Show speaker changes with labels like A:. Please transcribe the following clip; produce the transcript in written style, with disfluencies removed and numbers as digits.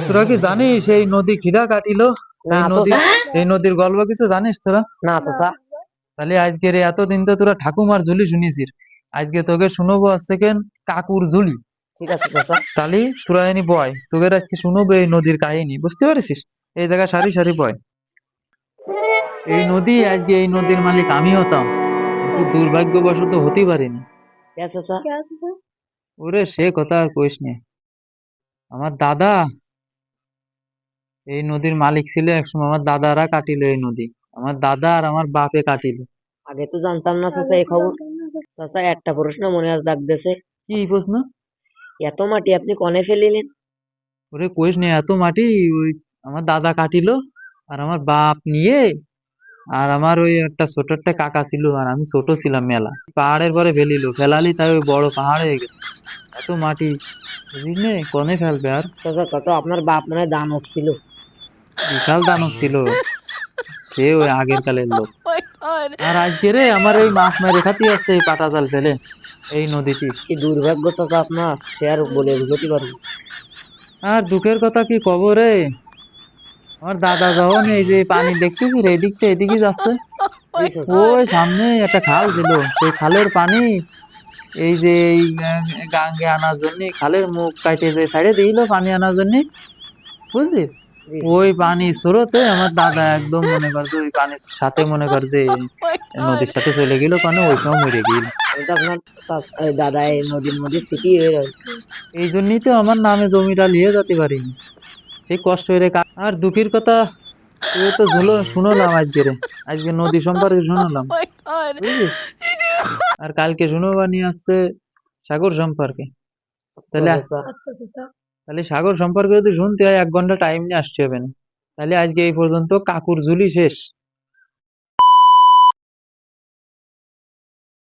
A: তোরা কি জানিস এই নদী খিরা কাটিল?
B: না
A: এই
B: তো
A: নদী, এই নদীর গল্প কিছু জানিস তোরা?
B: না চাচা।
A: তাহলে আজকে রে এতদিন তো তোরা ঠাকুমার ঝুলি শুনিছিস, আজকে তোকে শুনবো আজকে কেন কাকুর ঝুলি।
B: ঠিক আছে চাচা।
A: তাহলে তোরা এনি বয়, তোকে আজকে শুনবো এই নদীর কাহিনী, বুঝতে পারিস? এই জায়গা সারি সারি বয়। এই নদী, আজকে এই নদীর মালিক আমি হতাম, কিন্তু দুর্ভাগ্যবশত হতে পারিনি।
B: কে চাচা?
A: ওরে সে কথা আর কইস নে। আমার দাদা এই নদীর মালিক ছিল একসময়, আমার দাদারা কাটিল এই নদী, আমার দাদা আর আমার বাপে কাটিল।
B: আগে তো জানতাম না চাচা এই খবর। চাচা একটা প্রশ্ন মনে আজ ডাকতেছে,
A: কি প্রশ্ন?
B: এত মাটি আপনি কনে ফেলিলেন?
A: ওরে কইস নে, এত মাটি ওই আমার দাদা কাটিল, আর আমার বাপ নিয়ে, আর আমার ওই একটা ছোট একটা কাকা ছিল, আর আমি ছোট ছিলাম মেলা, পাহাড়ের পরে ফেলিল, ফেলালি তাই ওই বড় পাহাড় হয়ে গেছে। এত মাটি বুঝিস নে, কনে ফেলবে আর?
B: চাচা কত আপনার বাপ মানে দানব ছিল।
A: বিশাল দানব ছিল সে, ওই আগের কালের লোক। আর আজকে রে আমার এই মাছ মেরে খাতি আসছে এই পাটা জাল ফেলে এই নদীতে।
B: কি দুর্ভাগ্য চাচা আপনার, সে আর বলে বুঝতে পারবো।
A: আর দুঃখের কথা কি কব রে, আমার দাদা যখন এই যে পানি দেখতেছি রে, এদিক থেকে এদিকে যাচ্ছে,
B: জি চাচা।
A: ওই সামনে একটা খাল ছিল, সেই খালের পানি এই যে এই গাঙ্গে আনার জন্য খালের মুখ কাটে যে সাইডে দিল পানি আনার জন্য, বুঝলি?
B: জি
A: ওই
B: চাচা।
A: পানি স্রোতে আমার দাদা একদম মনে কর যে ওই পানির সাথে মনে কর যে নদীর সাথে চলে গেল, কারণ ওই সময় মরে গেল।
B: আমি তো আপনার এই দাদা এই নদীর মধ্যে স্মৃতি হয়ে রয়েছে।
A: এই জন্যই তো আমার নামে জমিটা নিয়ে যেতে পারিনি, সেই কষ্ট হয়ে আর দুঃখের কথা তুই তো শুনলাম আজকে রে, আজকে নদী সম্পর্কে শুনলাম, বুঝলি? আর কালকে শুনবা নিয়ে আসছে সাগর সম্পর্কে।
B: আচ্ছা
A: তাহলে
B: চাচা।
A: তাহলে সাগর সম্পর্কে যদি শুনতে হয় 1 ঘন্টা টাইম নিয়ে আসতে হবে না। তাহলে আজকে এই পর্যন্ত, কাকুর ঝুলি শেষ।